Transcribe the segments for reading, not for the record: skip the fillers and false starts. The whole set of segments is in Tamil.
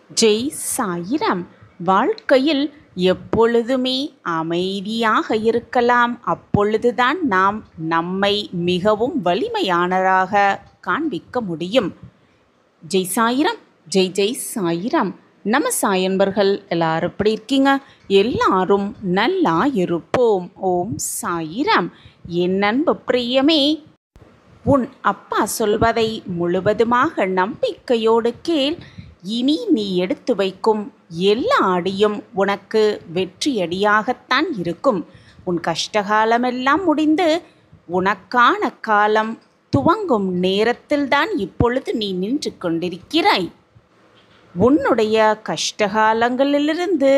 ஜெய் சாயிராம். வாழ்க்கையில் எப்பொழுதுமே அமைதியாக இருக்கலாம். அப்பொழுதுதான் நாம் நம்மை மிகவும் வலிமையானராக காண்பிக்க முடியும். ஜெய் சாயிராம். ஜெய் ஜெய் சாயிராம். நம்ம சாயன்பர்கள் எல்லாரும் எப்படி இருக்கீங்க? எல்லாரும் நல்லா இருப்போம். ஓம் சாயிராம். என் அன்பு பிரியமே, உன் அப்பா சொல்வதை முழுவதுமாக நம்பிக்கையோடு கேள். இனி நீ எடுத்து வைக்கும் எல்லா அடியும் உனக்கு வெற்றியடியாகத்தான் இருக்கும். உன் கஷ்டகாலமெல்லாம் முடிந்து உனக்கான காலம் துவங்கும் நேரத்தில்தான் இப்பொழுது நீ நின்று கொண்டிருக்கிறாய். உன்னுடைய கஷ்டகாலங்களிலிருந்து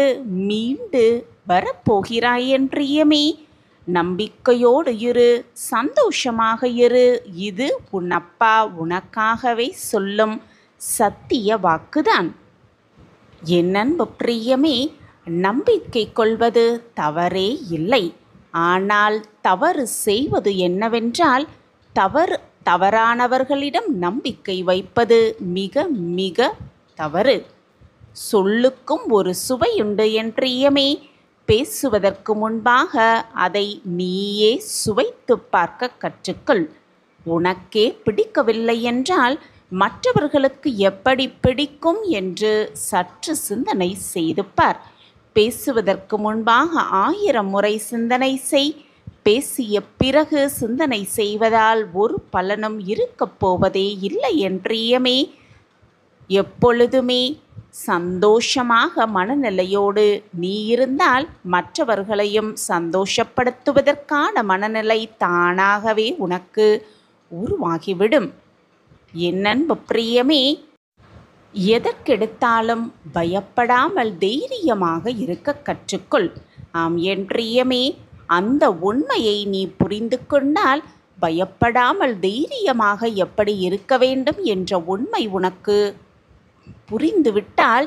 மீண்டு வரப்போகிறாய் என் பிரியமே. நம்பிக்கையோடு இரு, சந்தோஷமாக இரு. இது உன் அப்பா உனக்காகவே சொல்லும் சத்திய வாக்குதான். என் அன்பு பிரியமே, நம்பிக்கை கொள்வது தவறே இல்லை. ஆனால் தவறு செய்வது என்னவென்றால் தவறானவர்களிடம் நம்பிக்கை வைப்பது மிக மிக தவறு. சொல்லுக்கும் ஒரு சுவையுண்டு என் பிரியமே. பேசுவதற்கு முன்பாக அதை நீயே சுவைத்து பார்க்க கற்றுக்கொள். உனக்கே பிடிக்கவில்லை என்றால் மற்றவர்களுக்கு எப்படி பிடிக்கும் என்று சற்று சிந்தனை செய்து பார். பேசுவதற்கு முன்பாக 1000 முறை சிந்தனை செய். பேசிய பிறகு சிந்தனை செய்வதால் ஒரு பலனும் இருக்கப் போவதே இல்லை என் பிரியமே. எப்பொழுதுமே சந்தோஷமாக மனநிலையோடு நீ இருந்தால் மற்றவர்களையும் சந்தோஷப்படுத்துவதற்கான மனநிலை தானாகவே உனக்கு உருவாகிவிடும். என் அன்பு பிரியமே, எதற்கெடுத்தாலும் பயப்படாமல் தைரியமாக இருக்க கற்றுக்கொள். ஆம் என் பிரியமே, அந்த உண்மையை நீ புரிந்து கொண்டால் பயப்படாமல் தைரியமாக எப்படி இருக்க வேண்டும் என்ற உண்மை உனக்கு புரிந்துவிட்டால்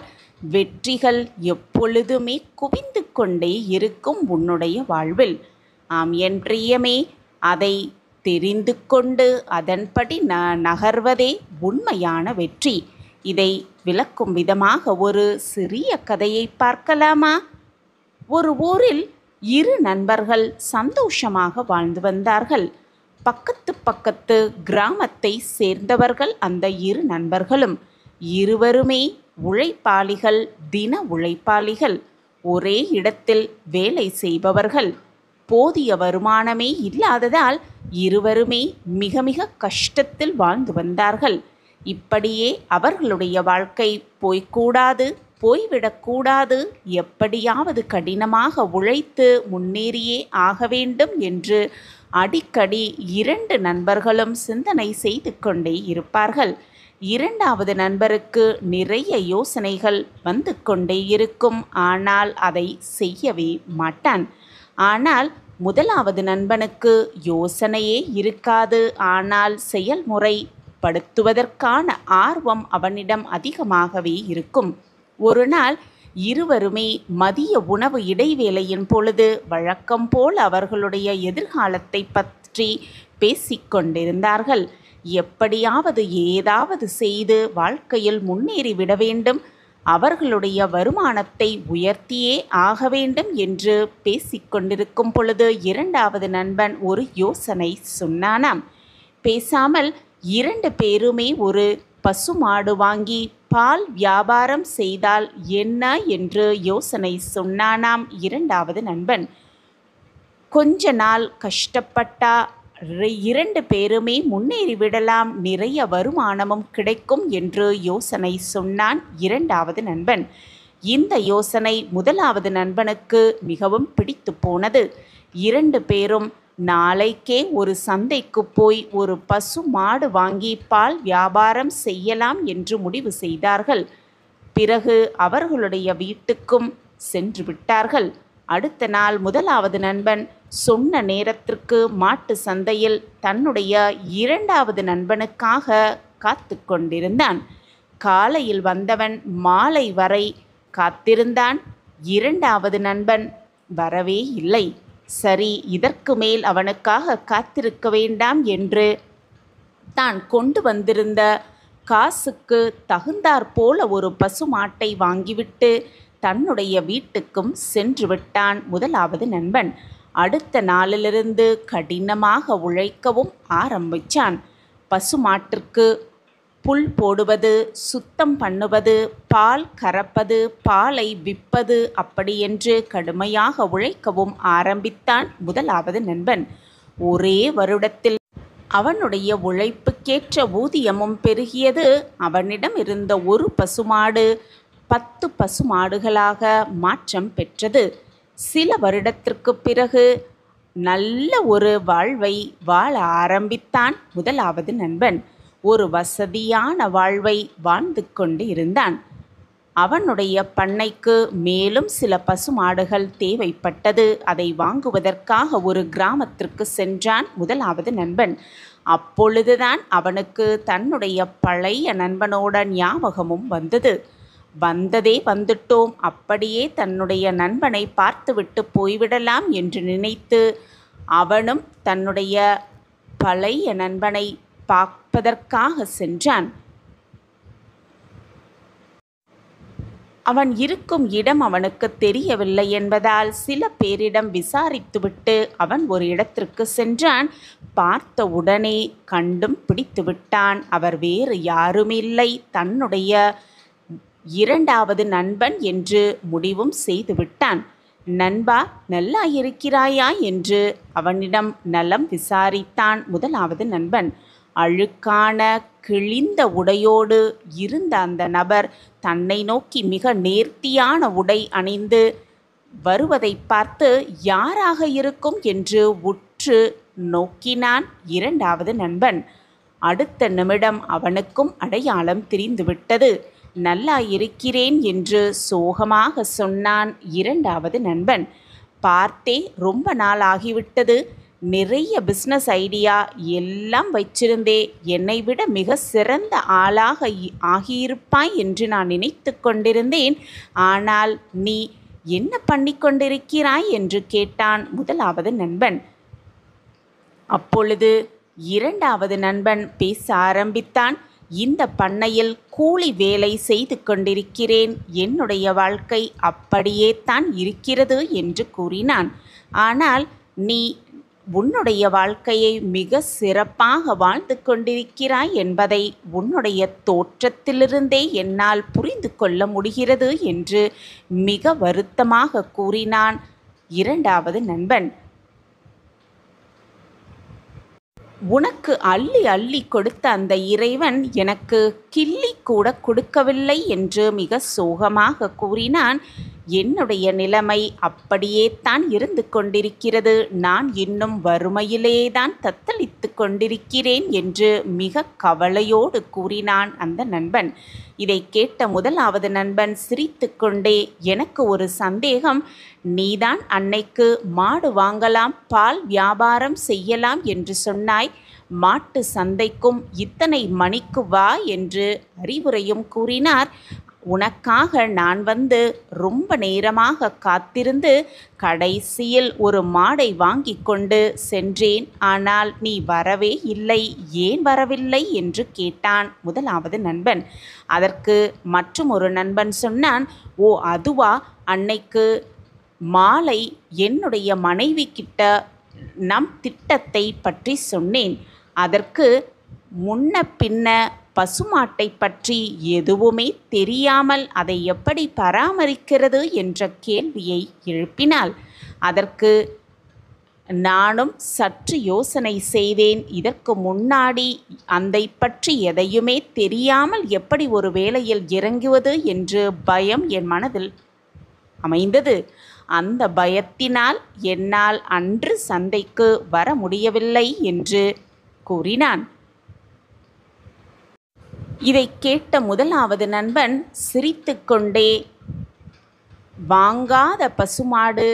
வெற்றிகள் எப்பொழுதுமே குவிந்து கொண்டே இருக்கும் உன்னுடைய வாழ்வில். ஆம் என் பிரியமே, அதை தெரிந்து கொண்டு அதன்படி நகர்வதே உண்மையான வெற்றி. இதை விளக்கும் விதமாக ஒரு சிறிய கதையை பார்க்கலாமா? ஒரு ஊரில் 2 நண்பர்கள் சந்தோஷமாக வாழ்ந்து வந்தார்கள். பக்கத்து கிராமத்தை சேர்ந்தவர்கள் அந்த 2 நண்பர்களும். இருவருமே உழைப்பாளிகள், தின உழைப்பாளிகள். ஒரே இடத்தில் வேலை செய்பவர்கள். போதிய வருமானமே இல்லாததால் இருவருமே மிக மிக கஷ்டத்தில் வாழ்ந்து வந்தார்கள். இப்படியே அவர்களுடைய வாழ்க்கை போய்விடக்கூடாது, எப்படியாவது கடினமாக உழைத்து முன்னேறியே ஆக வேண்டும் என்று அடிக்கடி 2 நண்பர்களும் சிந்தனை செய்து கொண்டே இருப்பார்கள். 2வது நண்பருக்கு நிறைய யோசனைகள் வந்து கொண்டே இருக்கும். ஆனால் அதை செய்யவே மாட்டான். ஆனால் 1வது நண்பனுக்கு யோசனையே இருக்காது. ஆனால் செயல்முறைப்படுத்துவதற்கான ஆர்வம் அவனிடம் அதிகமாகவே இருக்கும். ஒரு நாள் இருவருமே மதிய உணவு இடைவேளையின் பொழுது வழக்கம் போல் அவர்களுடைய எதிர்காலத்தை பற்றி பேசிக்கொண்டிருந்தார்கள். எப்படியாவது ஏதாவது செய்து வாழ்க்கையில் முன்னேறிவிட வேண்டும், அவர்களுடைய வருமானத்தை உயர்த்தியே ஆக வேண்டும் என்று பேசிக்கொண்டிருக்கும் பொழுது 2வது நண்பன் ஒரு யோசனை சொன்னானாம். பேசாமல் 2 பேருமே ஒரு பசுமாடு வாங்கி பால் வியாபாரம் செய்தால் என்ன என்று யோசனை சொன்னானாம் 2வது நண்பன். கொஞ்ச நாள் கஷ்டப்பட்டா 2 பேருமே முன்னேறிவிடலாம், நிறைய வருமானமும் கிடைக்கும் என்று யோசனை சொன்னான் 2வது நண்பன். இந்த யோசனை 1வது நண்பனுக்கு மிகவும் பிடித்து போனது. 2 பேரும் நாளைக்கே ஒரு சந்தைக்கு போய் ஒரு பசு மாடு வாங்கி பால் வியாபாரம் செய்யலாம் என்று முடிவு செய்தார்கள். பிறகு அவர்களுடைய வீட்டுக்கும் சென்று விட்டார்கள். அடுத்த நாள் 1வது நண்பன் சொன்ன நேரத்திற்கு மாட்டு சந்தையில் தன்னுடைய 2வது நண்பனுக்காக காத்து கொண்டிருந்தான். காலையில் வந்தவன் மாலை வரை காத்திருந்தான். 2வது நண்பன் வரவே இல்லை. சரி, இதற்கு மேல் அவனுக்காக காத்திருக்க வேண்டாம் என்று தான் கொண்டு வந்திருந்த காசுக்கு தகுந்தாற்போல ஒரு பசுமாட்டை வாங்கிவிட்டு தன்னுடைய வீட்டுக்கும் சென்று விட்டான் முதலாவது நண்பன். அடுத்த நாளிலிருந்து கடினமாக உழைக்கவும் ஆரம்பித்தான். பசுமாட்டிற்கு புல் போடுவது, சுத்தம் பண்ணுவது, பால் கறப்பது, பாலை விற்பது, அப்படியென்று கடுமையாக உழைக்கவும் ஆரம்பித்தான் முதலாவது நண்பன். ஒரே வருடத்தில் அவனுடைய உழைப்புக்கேற்ற ஊதியமும் பெருகியது. அவனிடம் இருந்த ஒரு பசுமாடு 10 பசுமாடுகளாக மாற்றம் பெற்றது. சில வருடத்திற்கு பிறகு நல்ல ஒரு வாழ்வை வாழ ஆரம்பித்தான் முதலாவது நண்பன். ஒரு வசதியான வாழ்வை வாழ்ந்து கொண்டு இருந்தான். அவனுடைய பண்ணைக்கு மேலும் சில பசுமாடுகள் தேவைப்பட்டது. அதை வாங்குவதற்காக ஒரு கிராமத்திற்கு சென்றான் முதலாவது நண்பன். அப்பொழுதுதான் அவனுக்கு தன்னுடைய பழைய நண்பனோட ஞாபகமும் வந்தது. வந்ததே வந்துட்டோம், அப்படியே தன்னுடைய நண்பனை பார்த்துவிட்டு போய்விடலாம் என்று நினைத்து அவனும் தன்னுடைய பழைய நண்பனை பார்ப்பதற்காக சென்றான். அவன் இருக்கும் இடம் அவனுக்கு தெரியவில்லை என்பதால் சில பேரிடம் விசாரித்துவிட்டு அவன் ஒரு இடத்திற்கு சென்றான். பார்த்த உடனே கண்டும் பிடித்து விட்டான். அவர் வேறு யாருமில்லை, தன்னுடைய 2வது நண்பன் என்று முடிவும் செய்து விட்டான். நண்பா, நல்லா இருக்கிறாயா என்று அவனிடம் நலம் விசாரித்தான் முதலாவது நண்பன். அழுக்கான கிழிந்த உடையோடு இருந்த அந்த நபர் தன்னை நோக்கி மிக நேர்த்தியான உடை அணிந்து வருவதை பார்த்து யாராக இருக்கும் என்று உற்று நோக்கினான் 2வது நண்பன். அடுத்த நிமிடம் அவனுக்கும் அடையாளம் தெரிந்துவிட்டது. நல்லா இருக்கிறேன் என்று சோகமாக சொன்னான் 2வது நண்பன். பார்த்தே ரொம்ப நாள் ஆகிவிட்டது, நிறைய பிஸ்னஸ் ஐடியா எல்லாம் வச்சிருந்தே, என்னை விட மிக சிறந்த ஆளாக ஆகியிருப்பாய் என்று நான் நினைத்து கொண்டிருந்தேன். ஆனால் நீ என்ன பண்ணி கொண்டிருக்கிறாய் என்று கேட்டான் முதலாவது நண்பன். அப்பொழுது 2வது நண்பன் பேச ஆரம்பித்தான். இந்த பண்ணையில் கூலி வேலை செய்து கொண்டிருக்கிறேன், என்னுடைய வாழ்க்கை அப்படியே தான் இருக்கிறது என்று கூறினான். ஆனால் நீ உன்னுடைய வாழ்க்கையை மிக சிறப்பாக வாழ்ந்து கொண்டிருக்கிறாய் என்பதை உன்னுடைய தோற்றத்திலிருந்தே என்னால் புரிந்து கொள்ள முடிகிறது என்று மிக வருத்தமாக கூறினான் 2வது நண்பன். உனக்கு அள்ளி அள்ளி கொடுத்த அந்த இறைவன் எனக்கு கிள்ளி கூட கொடுக்கவில்லை என்று மிக சோகமாக கூறினான். என்னுடைய நிலைமை அப்படியே தான் இருந்து கொண்டிருக்கிறது, நான் இன்னும் வறுமையிலேதான் தத்தளித்து கொண்டிருக்கிறேன் என்று மிக கவலையோடு கூறினான் அந்த நண்பன். இதை கேட்ட முதலாவது நண்பன் சிரித்து கொண்டே, எனக்கு ஒரு சந்தேகம், நீதான் அன்னைக்கு மாடு வாங்கலாம், பால் வியாபாரம் செய்யலாம் என்று சொன்னாய், மாட்டு சந்தைக்கும் இத்தனை மணிக்கு வா என்று அறிவுரையும் கூறினார். உனக்காக நான் வந்து ரொம்ப நேரமாக காத்திருந்து கடைசியில் ஒரு மாடை வாங்கி கொண்டு சென்றேன். ஆனால் நீ வரவே இல்லை, ஏன் வரவில்லை என்று கேட்டான் முதலாவது நண்பன். அதற்கு மற்றும் ஒரு நண்பன் சொன்னான், ஓ அதுவா, அன்னைக்கு மாலை என்னுடைய மனைவி கிட்ட நம் திட்டத்தை பற்றி சொன்னேன். அதற்கு முன்ன பின்ன பசுமாட்டை பற்றி எதுவுமே தெரியாமல் அதை எப்படி பராமரிக்கிறது என்ற கேள்வியை எழுப்பினாள். அதற்கு நானும் சற்று யோசனை செய்தேன். இதற்கு முன்னாடி அதை பற்றி எதையுமே தெரியாமல் எப்படி ஒரு வேலையில் இறங்குவது என்று பயம் என் மனதில் அமைந்தது. அந்த பயத்தினால் என்னால் அன்று சந்தைக்கு வர முடியவில்லை என்று கூறினான். இதை கேட்ட முதலாவது நண்பன் சிரித்து கொண்டே, வாங்காத பசுமாடு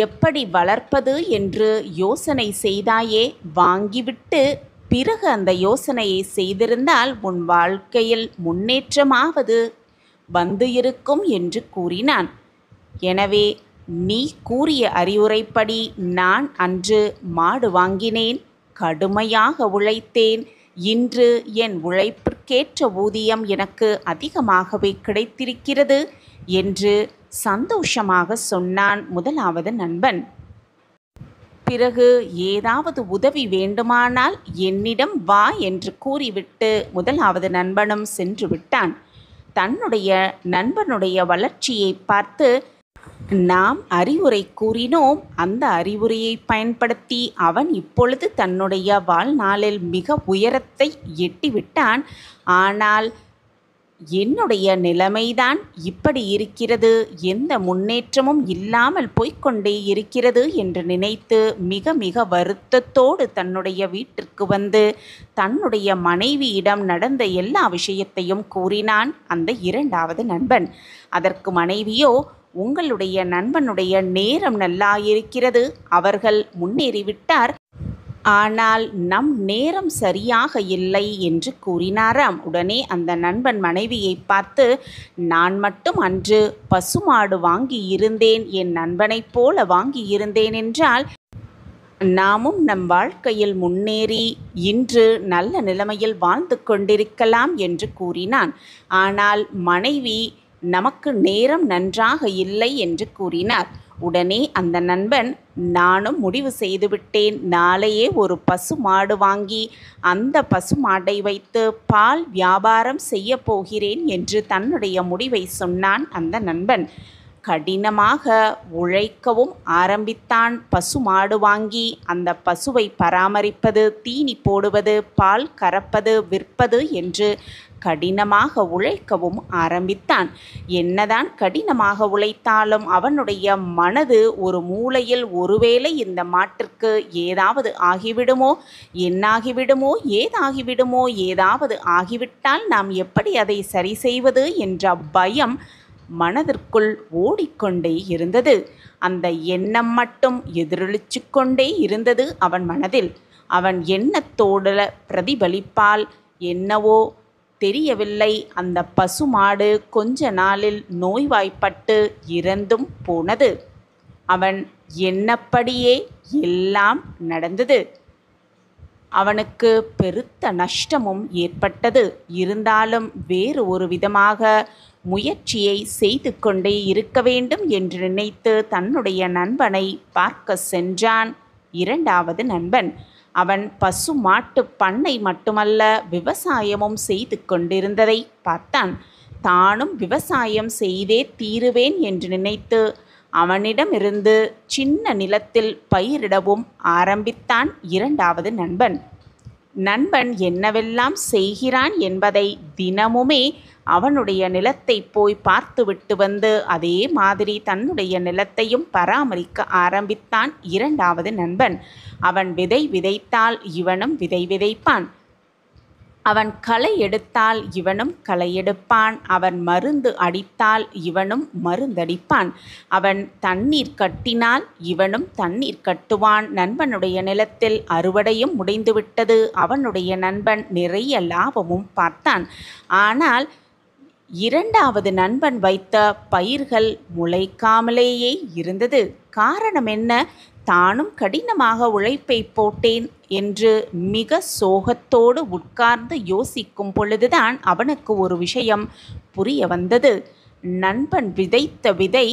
எப்படி வளர்ப்பது என்று யோசனை செய்தாயே, வாங்கிவிட்டு பிறகு அந்த யோசனையை செய்திருந்தால் உன் வாழ்க்கையில் முன்னேற்றமாவது வந்து இருக்கும் என்று கூறினான். எனவே நீ கூறிய அறிவுரைப்படி நான் அன்று மாடு வாங்கினேன், கடுமையாக உழைத்தேன். இன்று என் உழைப்பிற்கு உழைப்புக்கேற்ற ஊதியம் எனக்கு அதிகமாகவே கிடைத்திருக்கிறது என்று சந்தோஷமாக சொன்னான் முதலாவது நண்பன். பிறகு ஏதாவது உதவி வேண்டுமானால் என்னிடம் வா என்று கூறிவிட்டு முதலாவது நண்பனும் சென்று விட்டான். தன்னுடைய நண்பனுடைய வளர்ச்சியை பார்த்து நாம் அறிவுரை கூறினோம். அந்த அறிவுரையை பயன்படுத்தி அவன் இப்பொழுது தன்னுடைய வாழ்நாளில் மிக உயரத்தை எட்டிவிட்டான். ஆனால் என்னுடைய நிலைமைதான் இப்படி இருக்கிறது, எந்த முன்னேற்றமும் இல்லாமல் போய்க்கொண்டே இருக்கிறது என்று நினைத்து மிக மிக வருத்தத்தோடு தன்னுடைய வீட்டிற்கு வந்து தன்னுடைய மனைவியிடம் நடந்த எல்லா விஷயத்தையும் கூறினான் அந்த இரண்டாவது நண்பன். அதற்கு மனைவியோ, உங்களுடைய நண்பனுடைய நேரம் நல்லா இருக்கிறது, அவர்கள் முன்னேறிவிட்டார், ஆனால் நம் நேரம் சரியாக இல்லை என்று கூறினாராம். உடனே அந்த நண்பன் மனைவியை பார்த்து, நான் மட்டும் அன்று பசுமாடு வாங்கி இருந்தேன், என் நண்பனைப் போல வாங்கி இருந்தேன் என்றால் நாமும் நம் வாழ்க்கையில் முன்னேறி இன்று நல்ல நிலைமையில் வாழ்ந்து கொண்டிருக்கலாம் என்று கூறினான். ஆனால் மனைவி நமக்கு நேரம் நன்றாக இல்லை என்று கூறினார். உடனே அந்த நண்பன், நானும் முடிவு செய்துவிட்டேன், நாளையே ஒரு பசு மாடு வாங்கி அந்த பசு மாட்டை வைத்து பால் வியாபாரம் செய்ய போகிறேன் என்று தன்னுடைய முடிவை சொன்னான் அந்த நண்பன். கடினமாக உழைக்கவும் ஆரம்பித்தான். பசு மாடு வாங்கி அந்த பசுவை பராமரிப்பது, தீனி போடுவது, பால் கறப்பது, விற்பது என்று கடினமாக உழைக்கவும் ஆரம்பித்தான். என்னதான் கடினமாக உழைத்தாலும் அவனுடைய மனது ஒரு மூலையில், ஒருவேளை இந்த மாட்டிற்கு ஏதாவது ஆகிவிடுமோ, என்னாகிவிடுமோ, ஏதாகிவிடுமோ, ஏதாவது ஆகிவிட்டால் நாம் எப்படி அதை சரி செய்வது என்ற பயம் மனதிற்குள் ஓடிக்கொண்டே இருந்தது. அந்த எண்ணம் மட்டும் எதிரொலிச்சு கொண்டே இருந்தது அவன் மனதில். அவன் எண்ணத்தோடு பிரதிபலிப்பால் என்னவோ தெரியவில்லை, அந்த பசுமாடு கொஞ்ச நாளில் நோய்வாய்ப்பட்டு இறந்தும் போனது. அவன் எண்ணப்படியே எல்லாம் நடந்தது. அவனுக்கு பெருத்த நஷ்டமும் ஏற்பட்டது. இருந்தாலும் வேறு ஒரு விதமாக முயற்சியை செய்து கொண்டே இருக்க வேண்டும் என்று நினைத்து தன்னுடைய நண்பனை பார்க்க சென்றான் இரண்டாவது நண்பன். அவன் பசு மாட்டு பண்ணை மட்டுமல்ல, விவசாயமும் செய்து கொண்டிருந்ததை பார்த்தான். தானும் விவசாயம் செய்தே தீருவேன் என்று நினைத்து அவனிடமிருந்து சின்ன நிலத்தில் பயிரிடவும் ஆரம்பித்தான் இரண்டாவது நண்பன். நண்பன் என்னவெல்லாம் செய்கிறான் என்பதை தினமுமே அவனுடைய நிலத்தை போய் பார்த்துவிட்டு வந்து அதே மாதிரி தன்னுடைய நிலத்தையும் பராமரிக்க ஆரம்பித்தான் இரண்டாவது நண்பன். அவன் விதை விதைத்தால் இவனும் விதை விதைப்பான். அவன் களை எடுத்தால் இவனும் களை எடுப்பான். அவன் மருந்து அடித்தால் இவனும் மருந்தடிப்பான். அவன் தண்ணீர் கட்டினால் இவனும் தண்ணீர் கட்டுவான். நண்பனுடைய நிலத்தில் அறுவடையும் முடிந்துவிட்டது. அவனுடைய நண்பன் நிறைய லாபமும் பார்த்தான். ஆனால் இரண்டாவது நண்பன் வைத்த பயிர்கள் முளைக்காமலேயே இருந்தது. காரணம் என்ன? தானும் கடினமாக உழைப்பை போட்டேன் என்று மிக சோகத்தோடு உட்கார்ந்து யோசிக்கும் பொழுதுதான் அவனுக்கு ஒரு விஷயம் புரிய வந்தது. நண்பன் விதைத்த விதை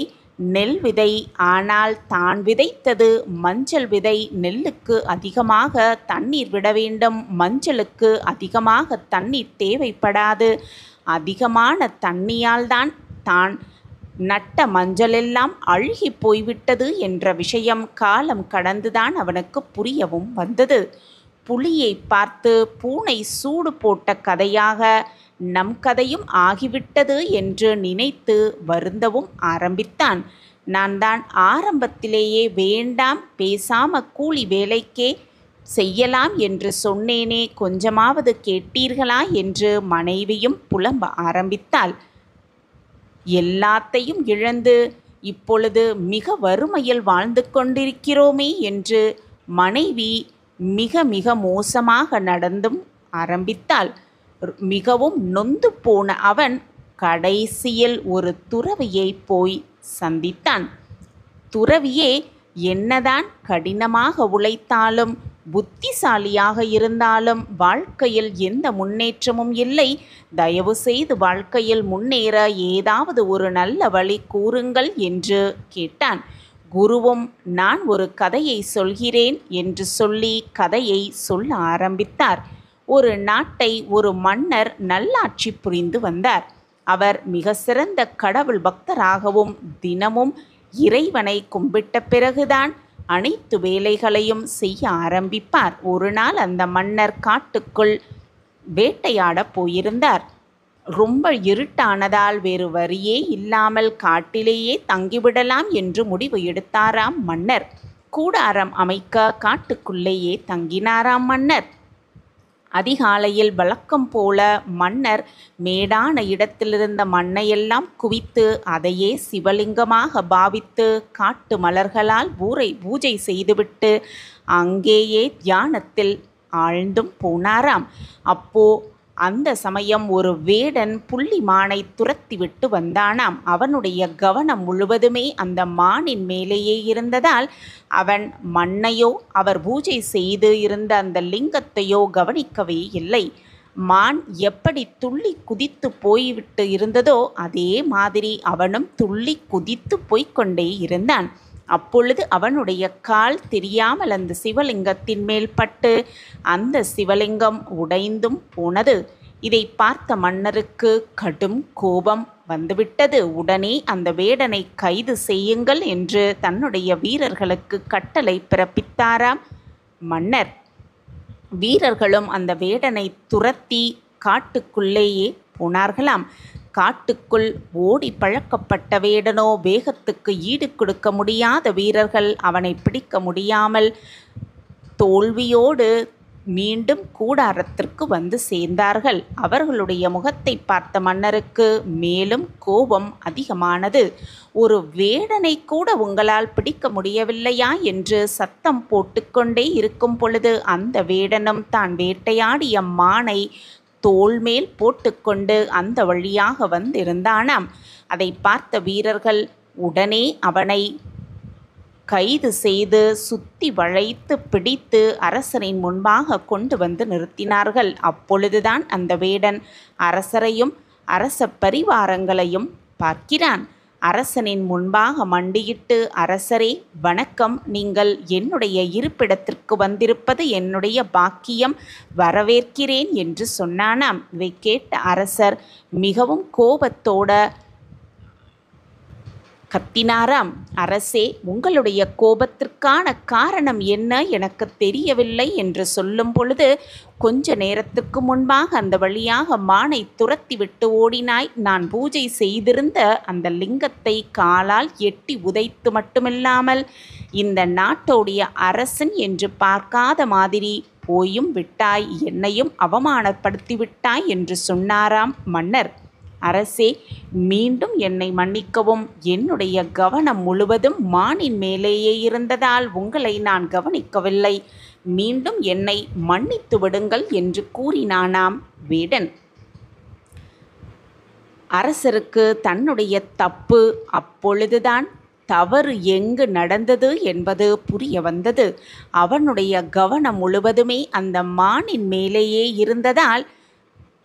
நெல் விதை. ஆனால் தான் விதைத்தது மஞ்சள் விதை. நெல்லுக்கு அதிகமாக தண்ணீர் விட வேண்டும், மஞ்சளுக்கு அதிகமாக தண்ணீர் தேவைப்படாது. அதிகமான தண்ணியால் தான் நட்ட மஞ்சளெல்லாம் அழுகி போய்விட்டது என்ற விஷயம் காலம் கடந்துதான் அவனுக்கு புரியவும் வந்தது. புலியை பார்த்து பூனை சூடு போட்ட கதையாக நம் கதையும் ஆகிவிட்டது என்று நினைத்து வருந்தவும் ஆரம்பித்தான். நான் தான் ஆரம்பத்திலேயே வேண்டாம், பேசாம கூலி வேலைக்கே செய்யலாம் என்று சொன்னேனே, கொஞ்சமாவது கேட்டீர்களா என்று மனைவியும் புலம்ப ஆரம்பித்தாள். எல்லாத்தையும் இழந்து இப்பொழுது மிக வறுமையில் வாழ்ந்து கொண்டிருக்கிறோமே என்று மனைவி மிக மிக மோசமாக நடந்தும் ஆரம்பித்தாள். மிகவும் நொந்து போன அவன் கடைசியில் ஒரு துறவியை போய் சந்தித்தான். துறவியே, என்னதான் கடினமாக உழைத்தாலும் புத்திசாலியாக இருந்தாலும் வாழ்க்கையில் எந்த முன்னேற்றமும் இல்லை. தயவு செய்து வாழ்க்கையில் முன்னேற ஏதாவது ஒரு நல்ல வழி கூறுங்கள் என்று கேட்டான். குருவும் நான் ஒரு கதையை சொல்கிறேன் என்று சொல்லி கதையை சொல்ல ஆரம்பித்தார். ஒரு நாட்டை ஒரு மன்னர் நல்லாட்சி புரிந்து வந்தார். அவர் மிக சிறந்த கடவுள் பக்தராகவும் தினமும் இறைவனை கும்பிட்ட பிறகுதான் அனைத்து வேலைகளையும் செய்ய ஆரம்பிப்பார். ஒரு நாள் அந்த மன்னர் காட்டுக்குள் வேட்டையாட போயிருந்தார். ரொம்ப இருட்டானதால் வேறு வழியே இல்லாமல் காட்டிலேயே தங்கிவிடலாம் என்று முடிவு எடுத்தாராம் மன்னர். கூடாரம் அமைக்க காட்டுக்குள்ளேயே தங்கினாராம் மன்னர். அதிகாலையில் வழக்கம் போல மன்னர் மேடான இடத்திலிருந்த மண்ணையெல்லாம் குவித்து அதையே சிவலிங்கமாக பாவித்து காட்டு மலர்களால் பூஜை செய்துவிட்டு அங்கேயே தியானத்தில் ஆழ்ந்தும் போனாராம். அந்த சமயம் ஒரு வேடன் புள்ளிமானை துரத்திவிட்டு வந்தானாம். அவனுடைய கவனம் முழுவதுமே அந்த மானின் மேலேயே இருந்ததால் அவன் மண்ணையோ அவர் பூஜை செய்து இருந்த அந்த லிங்கத்தையோ கவனிக்கவே இல்லை. மான் எப்படி துள்ளி குதித்து போய்விட்டு இருந்ததோ அதே மாதிரி அவனும் துள்ளி குதித்து போய்கொண்டே இருந்தான். அப்பொழுது அவனுடைய கால் தெரியாமல் அந்த சிவலிங்கத்தின் மேல் பட்டு அந்த சிவலிங்கம் உடைந்தும் போனது. இதை பார்த்த மன்னருக்கு கடும் கோபம் வந்துவிட்டது. உடனே அந்த வேடனை கைது செய்யுங்கள் என்று தன்னுடைய வீரர்களுக்கு கட்டளை பிறப்பித்தாராம் மன்னர். வீரர்களும் அந்த வேடனை துரத்தி காட்டுக்குள்ளேயே போனார்களாம். காட்டுக்குள் ஓடி பழக்கப்பட்ட வேடனோ வேகத்துக்கு ஈடு கொடுக்க முடியாத வீரர்கள் அவனை பிடிக்க முடியாமல் தோல்வியோடு மீண்டும் கூடாரத்திற்கு வந்து சேர்ந்தார்கள். அவர்களுடைய முகத்தை பார்த்த மன்னருக்கு மேலும் கோபம் அதிகமானது. ஒரு வேடனை கூட உங்களால் பிடிக்க முடியவில்லையா என்று சத்தம் போட்டுக்கொண்டே இருக்கும் பொழுது அந்த வேடனும் தான் வேட்டையாடிய மானை தோள் மேல் போட்டுக்கொண்டு அந்த வழியாக வந்திருந்தானாம். அதை பார்த்த வீரர்கள் உடனே அவனை கைது செய்து சுத்தி வளைத்து பிடித்து அரசரின் முன்பாக கொண்டு வந்து நிறுத்தினார்கள். அப்பொழுதுதான் அந்த வேடன் அரசரையும் அரச பரிவாரங்களையும் பார்க்கிறான். அரசனின் முன்பாக மண்டியிட்டு, அரசரே வணக்கம், நீங்கள் என்னுடைய இருப்பிடத்திற்கு வந்திருப்பது என்னுடைய பாக்கியம், வரவேற்கிறேன் என்று சொன்னானாம். இதை கேட்ட அரசர் மிகவும் கோபத்தோட கத்தினாராம். அரசே, உங்களுடைய கோபத்திற்கான காரணம் என்ன எனக்கு தெரியவில்லை என்று சொல்லும் பொழுது, கொஞ்ச நேரத்துக்கு முன்பாக அந்த வழியாக மானை துரத்திவிட்டு ஓடினாய். நான் பூஜை செய்திருந்த அந்த லிங்கத்தை காலால் எட்டி உதைத்து மட்டுமில்லாமல் இந்த நாட்டோடைய அரசன் என்று பார்க்காத மாதிரி போயும் விட்டாய், என்னையும் அவமானப்படுத்தி விட்டாய் என்று சொன்னாராம் மன்னர். அரசே, மீண்டும் என்னை மன்னிக்கவும். என்னுடைய கவனம் முழுவதும் மானின் மேலேயே இருந்ததால் உங்களை நான் கவனிக்கவில்லை. மீண்டும் என்னை மன்னித்து விடுங்கள் என்று கூறினானாம் வேடன். அரசருக்கு தன்னுடைய தப்பு அப்பொழுதுதான் தவறு எங்கு நடந்தது என்பது புரிய வந்தது. அவனுடைய கவனம் முழுவதுமே அந்த மானின் மேலேயே இருந்ததால்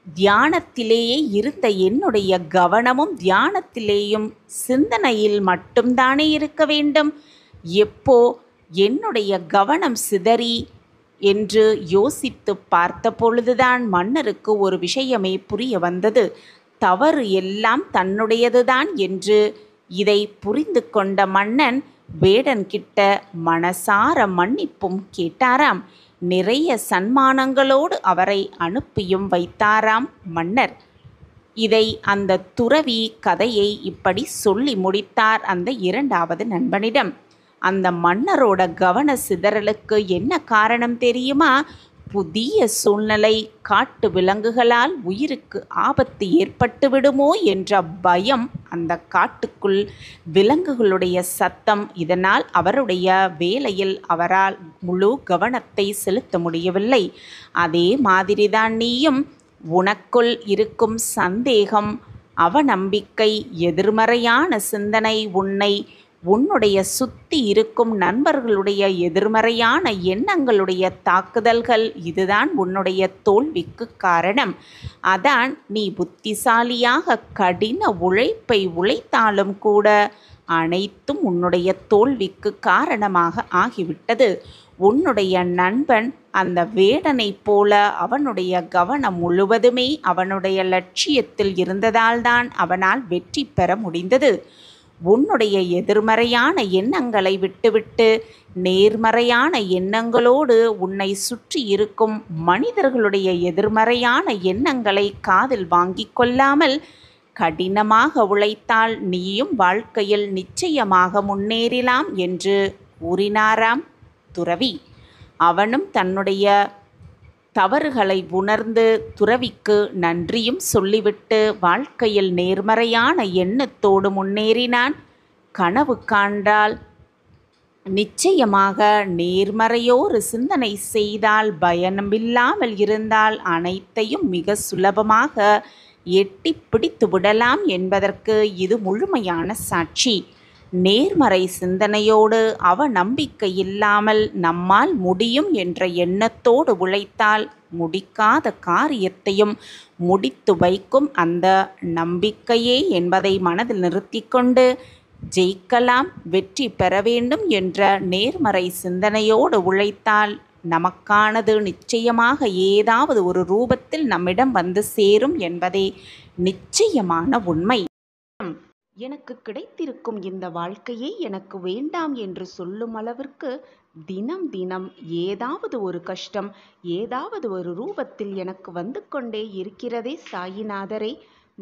தியானத்திலேயே இருந்த என்னுடைய கவனமும் தியானத்திலேயும் சிந்தனையில் மட்டும்தானே இருக்க வேண்டும். எப்போ என்னுடைய கவனம் சிதறி என்று யோசித்து பார்த்த பொழுதுதான் மன்னருக்கு ஒரு விஷயமே புரிய வந்தது. தவறு எல்லாம் தன்னுடையதுதான் என்று இதை புரிந்து கொண்ட மன்னன் வேடன் கிட்ட மனசார மன்னிப்பும் கேட்டாராம். நிறைய சன்மானங்களோடு அவரை அனுப்பியும் வைத்தாராம் மன்னர். இதை அந்த துறவி கதையை இப்படி சொல்லி முடித்தார் அந்த இரண்டாவது நண்பனிடம். அந்த மன்னரோட கவன சிதறலுக்கு என்ன காரணம் தெரியுமா? புதிய சூழ்நிலை, காட்டு விலங்குகளால் உயிருக்கு ஆபத்து ஏற்பட்டு விடுமோ என்ற பயம், அந்த காட்டுக்குள் விலங்குகளுடைய சத்தம். இதனால் அவருடைய வேலையில் அவரால் முழு கவனத்தை செலுத்த முடியவில்லை. அதே மாதிரிதான் நீயும். உனக்குள் இருக்கும் சந்தேகம், அவநம்பிக்கை, எதிர்மறையான சிந்தனை உன்னை உன்னுடைய சுத்தி இருக்கும் நண்பர்களுடைய எதிர்மறையான எண்ணங்களுடைய தாக்குதல்கள் இதுதான் உன்னுடைய தோல்விக்கு காரணம். அதான் நீ புத்திசாலியாக கடின உழைப்பை உழைத்தாலும் கூட அனைத்தும் உன்னுடைய தோல்விக்கு காரணமாக ஆகிவிட்டது. உன்னுடைய நண்பன் அந்த வேடனை போல அவனுடைய கவனம் முழுவதுமே அவனுடைய லட்சியத்தில் இருந்ததால்தான் அவனால் வெற்றி பெற முடிந்தது. உன்னுடைய எதிர்மறையான எண்ணங்களை விட்டுவிட்டு நேர்மறையான எண்ணங்களோடு உன்னை சுற்றி இருக்கும் மனிதர்களுடைய எதிர்மறையான எண்ணங்களை காதில் வாங்கிக் கொள்ளாமல் கடினமாக உழைத்தால் நீயும் வாழ்க்கையில் நிச்சயமாக முன்னேறலாம் என்று கூறினாராம் துறவி. அவனும் தன்னுடைய தவறுகளை உணர்ந்து துறவிக்கு நன்றியும் சொல்லிவிட்டு வாழ்க்கையில் நேர்மறையான எண்ணத்தோடு முன்னேறினான். கனவு காண்டால் நிச்சயமாக நேர்மறையோரு சிந்தனை செய்தால் பயமில்லாமல் இருந்தால் அனைத்தையும் மிக சுலபமாக எட்டி பிடித்து விடலாம் என்பதற்கு இது முழுமையான சாட்சி. நேர்மறை சிந்தனையோடு அவநம்பிக்கை இல்லாமல் நம்மால் முடியும் என்ற எண்ணத்தோடு உழைத்தால் முடிக்காத காரியத்தையும் முடித்து வைக்கும் அந்த நம்பிக்கையே என்பதை மனதில் நிறுத்திக்கொண்டு ஜெயிக்கலாம், வெற்றி பெற வேண்டும் என்ற நேர்மறை சிந்தனையோடு உழைத்தால் நமக்கானது நிச்சயமாக ஏதாவது ஒரு ரூபத்தில் நம்மிடம் வந்து சேரும் என்பதே நிச்சயமான உண்மை. எனக்கு கிடைத்திருக்கும் இந்த வாழ்க்கையை எனக்கு வேண்டாம் என்று சொல்லும் அளவிற்கு தினம் தினம் ஏதாவது ஒரு கஷ்டம் ஏதாவது ஒரு ரூபத்தில் எனக்கு வந்து கொண்டே இருக்கிறதே சாயிநாதரே,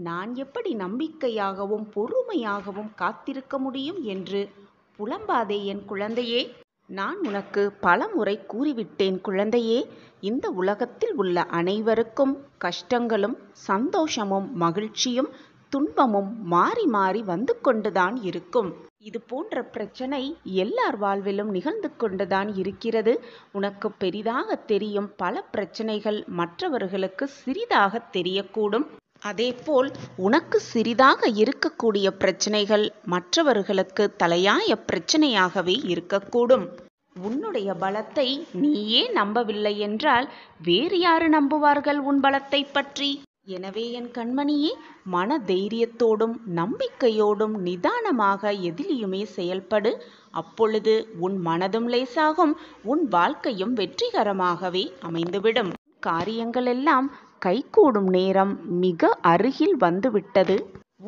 நான் எப்படி நம்பிக்கையாகவும் பொறுமையாகவும் காத்திருக்க முடியும் என்று புலம்பாதே என் குழந்தையே. நான் உனக்கு பலமுறை கூறிவிட்டேன் குழந்தையே, இந்த உலகத்தில் உள்ள அனைவருக்கும் கஷ்டங்களும் சந்தோஷமும் மகிழ்ச்சியும் துன்பமும் மாறி மாறி வந்து கொண்டுதான் இருக்கும். இது போன்ற பிரச்சனை எல்லார் வாழ்விலும் நிகழ்ந்து கொண்டுதான் இருக்கிறது. உனக்கு பெரிதாக தெரியும் பல பிரச்சனைகள் மற்றவர்களுக்கு சிறிதாக தெரியக்கூடும். அதேபோல் உனக்கு சிறிதாக இருக்கக்கூடிய பிரச்சனைகள் மற்றவர்களுக்கு தலையாய பிரச்சனையாகவே இருக்கக்கூடும். உன்னுடைய பலத்தை நீயே நம்பவில்லை என்றால் வேறு யாரு நம்புவார்கள் உன் பலத்தை பற்றி? எனவே என் கண்மணியே, மன தைரியத்தோடும் நம்பிக்கையோடும் நிதானமாக எதிலையுமே செயல்படு. அப்பொழுது உன் மனதும் லேசாகும், உன் வாழ்க்கையும் வெற்றிகரமாகவே அமைந்துவிடும். காரியங்கள் எல்லாம் கைகூடும் நேரம் மிக அருகில் வந்துவிட்டது.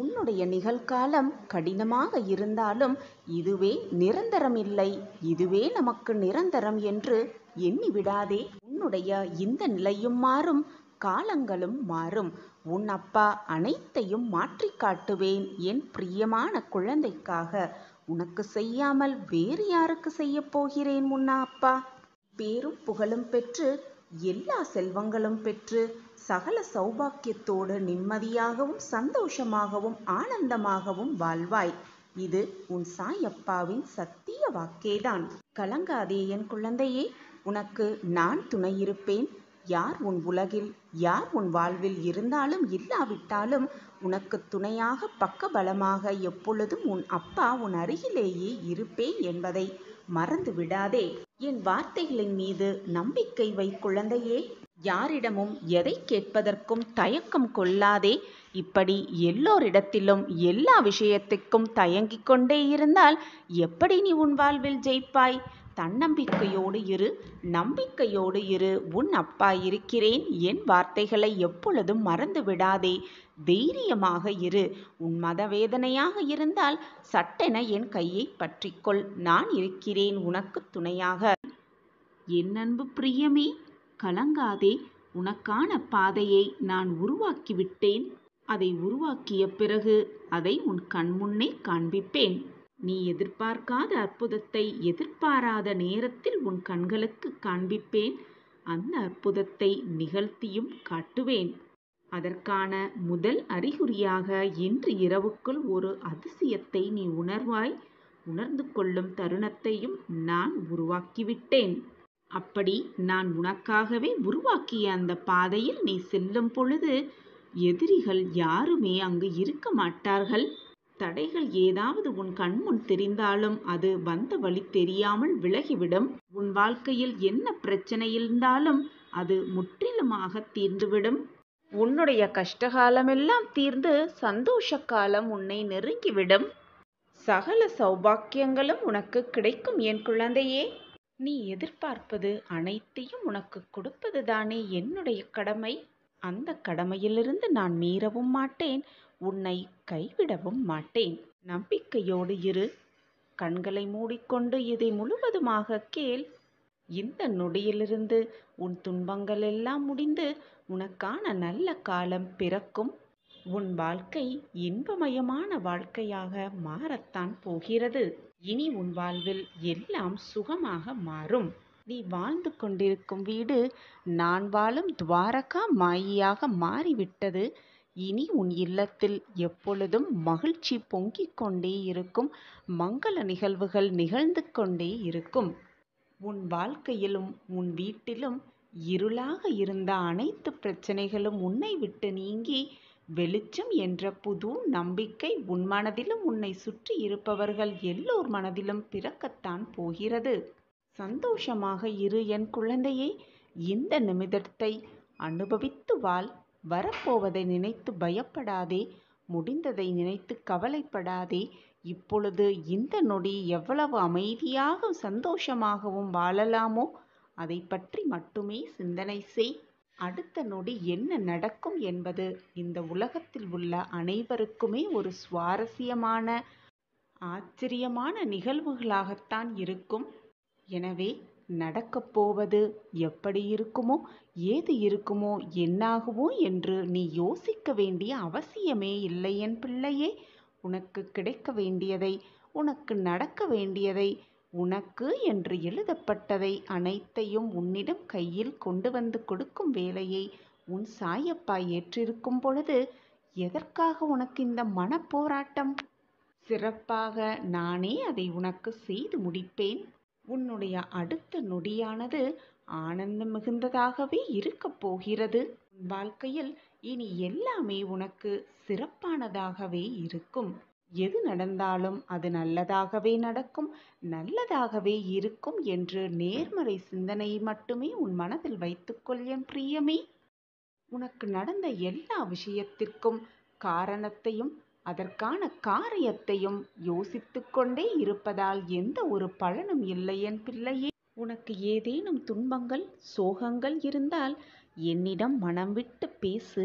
உன்னுடைய நிகழ்காலம் கடினமாக இருந்தாலும் இதுவே நிரந்தரமில்லை, இதுவே நமக்கு நிரந்தரம் என்று எண்ணிவிடாதே. உன்னுடைய இந்த நிலையும் மாறும், காலங்களும் மாறும். உன் அப்பா அனைத்தையும் மாற்றி காட்டுவேன் என் பிரியமான குழந்தைக்காக. உனக்கு செய்யாமல் வேறு யாருக்கு செய்ய போகிறேன் முன்னா அப்பா? பேரும் புகழும் பெற்று எல்லா செல்வங்களும் பெற்று சகல சௌபாக்கியத்தோடு நிம்மதியாகவும் சந்தோஷமாகவும் ஆனந்தமாகவும் வாழ்வாய். இது உன் சாயப்பாவின் சத்திய வாக்கேதான். கலங்காதே என் குழந்தையே, உனக்கு நான் துணையிருப்பேன். யார் உன் உலகில் யார் உன் வாழ்வில் இருந்தாலும் இல்லாவிட்டாலும் உனக்கு துணையாக பக்கபலமாக எப்பொழுதும் உன் அப்பா உன் அருகிலேயே இருப்பேன் என்பதை மறந்து விடாதே. என் வார்த்தைகளின் மீது நம்பிக்கை வை குழந்தையே. யாரிடமும் எதை கேட்பதற்கும் தயக்கம் கொள்ளாதே. இப்படி எல்லோரிடத்திலும் எல்லா விஷயத்துக்கும் தயங்கிக் கொண்டே இருந்தால் எப்படி நீ உன் வாழ்வில் ஜெயிப்பாய்? தன்னம்பிக்கையோடு இரு, நம்பிக்கையோடு இரு. உன் அப்பா இருக்கிறேன். என் வார்த்தைகளை எப்பொழுதும் மறந்து விடாதே. தைரியமாக இரு. உன் மனவேதனையாக இருந்தால் சட்டென என் கையை பற்றிக்கொள். நான் இருக்கிறேன் உனக்கு துணையாக. என் அன்பு பிரியமே, கலங்காதே. உனக்கான பாதையை நான் உருவாக்கிவிட்டேன். அதை உருவாக்கிய பிறகு அதை உன் கண்முன்னே காண்பிப்பேன். நீ எதிர்பார்க்காத அற்புதத்தை எதிர்பாராத நேரத்தில் உன் கண்களுக்கு காண்பிப்பேன். அந்த அற்புதத்தை நிகழ்த்தியும் காட்டுவேன். அதற்கான முதல் அறிகுறியாக இன்று இரவுக்குள் ஒரு அதிசயத்தை நீ உணர்வாய். உணர்ந்து கொள்ளும் தருணத்தையும் நான் உருவாக்கிவிட்டேன். அப்படி நான் உனக்காகவே உருவாக்கிய அந்த பாதையில் நீ செல்லும் பொழுது எதிரிகள் யாருமே அங்கு இருக்க மாட்டார்கள். தடைகள் ஏதாவது உன் கண்முன் தெரிந்தாலும் அது வந்த வழி தெரியாமல் விலகிவிடும். உன் வாழ்க்கையில் என்ன பிரச்சனை இருந்தாலும் அது முற்றிலுமாக தீர்ந்துவிடும். உன்னுடைய கஷ்டகாலமெல்லாம் தீர்ந்து சந்தோஷ காலம் உன்னை நெருங்கிவிடும். சகல சௌபாக்கியங்களும் உனக்கு கிடைக்கும் என் குழந்தையே. நீ எதிர்பார்ப்பது அனைத்தையும் உனக்கு கொடுப்பதுதானே என்னுடைய கடமை. அந்த கடமையிலிருந்து நான் மீறவும் மாட்டேன், உன்னை கைவிடவும் மாட்டேன். நம்பிக்கையோடு இரு. கண்களை மூடிக்கொண்டு இதை முழுவதுமாக கேள். இந்த நொடியிலிருந்து உன் துன்பங்கள் எல்லாம் முடிந்து உனக்கான நல்ல காலம் பிறக்கும். உன் வாழ்க்கை இன்பமயமான வாழ்க்கையாக மாறத்தான் போகிறது. இனி உன் வாழ்வில் எல்லாம் சுகமாக மாறும். நீ வாழ்ந்து கொண்டிருக்கும் வீடு நான் வாழும் துவாரகா மாயியாக மாறிவிட்டது. இனி உன் இல்லத்தில் எப்பொழுதும் மகிழ்ச்சி பொங்கிக் கொண்டே இருக்கும். மங்கள நிகழ்வுகள் நிகழ்ந்து கொண்டே இருக்கும். உன் வாழ்க்கையிலும் உன் வீட்டிலும் இருளாக இருந்த அனைத்து பிரச்சனைகளும் உன்னை விட்டு நீங்கி வெளிச்சம் என்ற புது நம்பிக்கை உன் மனதிலும் உன்னை சுற்றி இருப்பவர்கள் எல்லோர் மனதிலும் பிறக்கத்தான் போகிறது. சந்தோஷமாக இரு என் குழந்தையே. இந்த நிமிடத்தை அனுபவித்து வாழ். வரப்போவதை நினைத்து பயப்படாதே. முடிந்ததை நினைத்து கவலைப்படாதே. இப்பொழுது இந்த நொடி எவ்வளவு அமைதியாக சந்தோஷமாகவும் வாழலாமோ அதை பற்றி மட்டுமே சிந்தனை செய். அடுத்த நொடி என்ன நடக்கும் என்பது இந்த உலகத்தில் உள்ள அனைவருக்குமே ஒரு சுவாரஸ்யமான ஆச்சரியமான நிகழ்வுகளாகத்தான் இருக்கும். எனவே நடக்கப் போவது எப்படி இருக்குமோ, ஏது இருக்குமோ, என்னாகுமோ என்று நீ யோசிக்க வேண்டிய அவசியமே இல்லை என் பிள்ளையே. உனக்கு கிடைக்க வேண்டியதை, உனக்கு நடக்க வேண்டியதை, உனக்கு என்று எழுதப்பட்டதை அனைத்தையும் உன்னிடம் கையில் கொண்டு வந்து கொடுக்கும் வேலையை உன் சாயப்பா ஏற்றிருக்கும் பொழுது எதற்காக உனக்கு இந்த மனப்போராட்டம்? சிறப்பாக நானே அதை உனக்கு செய்து முடிப்பேன். உன்னுடைய அடுத்த நொடியானது ஆனந்தம் மிகுந்ததாகவே இருக்கப் போகிறது. உன் வாழ்க்கையில் இனி எல்லாமே உனக்கு சிறப்பானதாகவே இருக்கும். எது நடந்தாலும் அது நல்லதாகவே நடக்கும், நல்லதாகவே இருக்கும் என்று நேர்மறை சிந்தனையை மட்டுமே உன் மனதில் வைத்துக்கொள் என் பிரியமே. உனக்கு நடந்த எல்லா விஷயத்திற்கும் காரணத்தையும் அதற்கான காரியத்தையும் யோசித்து கொண்டே இருப்பதால் எந்த ஒரு பலனும் இல்லை என் பிள்ளையே. உனக்கு ஏதேனும் துன்பங்கள், சோகங்கள் இருந்தால் என்னிடம் மனம் விட்டு பேசு.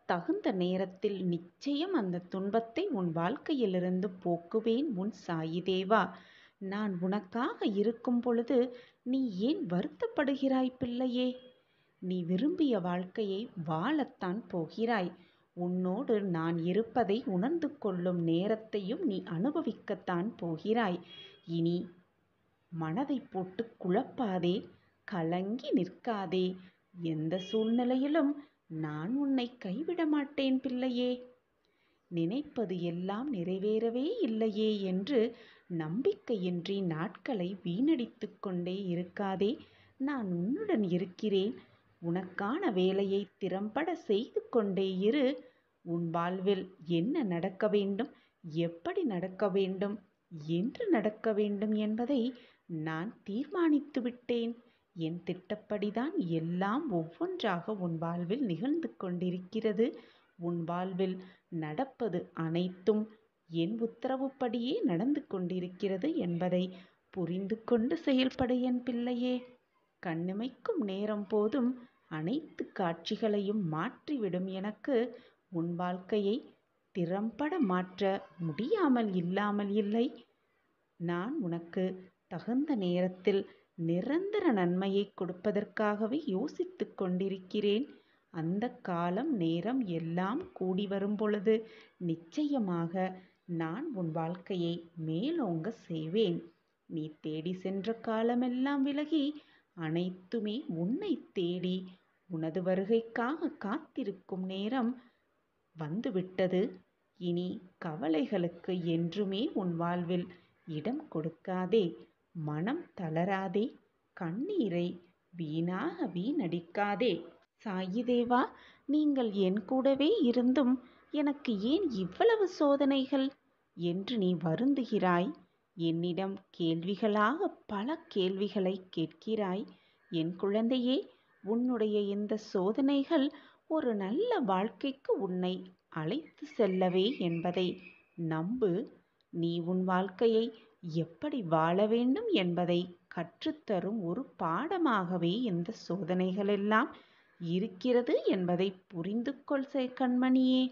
தகுந்த நேரத்தில் நிச்சயம் அந்த துன்பத்தை உன் வாழ்க்கையிலிருந்து போக்குவேன் உன் சாயி தேவா. நான் உனக்காக இருக்கும் பொழுது நீ ஏன் வருத்தப்படுகிறாய் பிள்ளையே? நீ விரும்பிய வாழ்க்கையை வாழத்தான் போகிறாய். உன்னோடு நான் இருப்பதை உணர்ந்து கொள்ளும் நேரத்தையும் நீ அனுபவிக்கத்தான் போகிறாய். இனி மனதை போட்டு குழப்பாதே, கலங்கி நிற்காதே. எந்த சூழ்நிலையிலும் நான் உன்னை கைவிட மாட்டேன் பிள்ளையே. நினைப்பது எல்லாம் நிறைவேறவே இல்லையே என்று நம்பிக்கையின்றி நாட்களை வீணடித்து கொண்டே இருக்காதே. நான் உன்னுடன் இருக்கிறேன். உனக்கான வேலையை திறம்பட செய்து கொண்டே இரு. உன் வாழ்வில் என்ன நடக்க வேண்டும், எப்படி நடக்க வேண்டும், என்று நடக்க வேண்டும் என்பதை நான் தீர்மானித்து விட்டேன். என் திட்டப்படிதான் எல்லாம் ஒவ்வொன்றாக உன் வாழ்வில் நிகழ்ந்து கொண்டிருக்கிறது. உன் வாழ்வில் நடப்பது அனைத்தும் என் உத்தரவுப்படியே நடந்து கொண்டிருக்கிறது என்பதை புரிந்து கொண்டு செயல்படு என் பிள்ளையே. கண்ணிமைக்கும் நேரம் போதும் அனைத்து காட்சிகளையும் மாற்றிவிடும் எனக்கு உன் வாழ்க்கையை திறம்பட மாற்ற முடியாமல் இல்லாமல் இல்லை. நான் உனக்கு தகுந்த நேரத்தில் நிரந்தர நன்மையை கொடுப்பதற்காகவே யோசித்து கொண்டிருக்கிறேன். அந்த காலம் நேரம் எல்லாம் கூடி வரும் பொழுது நிச்சயமாக நான் உன் வாழ்க்கையை மேலோங்க செய்வேன். நீ தேடி சென்ற காலமெல்லாம் விலகி அனைத்துமே உன்னை தேடி உனது வருகைக்காக காத்திருக்கும் நேரம் வந்துவிட்டது. இனி கவலைகளுக்கு என்றுமே உன் வாழ்வில் இடம் கொடுக்காதே. மனம் தளராதே. கண்ணீரை வீணாக வீணடிக்காதே. சாயி தேவா, நீங்கள் என் கூடவே இருந்தும் எனக்கு ஏன் இவ்வளவு சோதனைகள், என்று நீ வருந்துகிறாய். என்னிடம் கேள்விகளாக பல கேள்விகளை கேட்கிறாய். என் குழந்தையே, உன்னுடைய இந்த சோதனைகள் ஒரு நல்ல வாழ்க்கைக்கு உன்னை அழைத்து செல்லவே என்பதை நம்பு. நீ உன் வாழ்க்கையை எப்படி வாழ வேண்டும் என்பதை கற்றுத்தரும் ஒரு பாடமாகவே இந்த சோதனைகளெல்லாம் இருக்கிறது என்பதை புரிந்து கொள் கண்மணியே.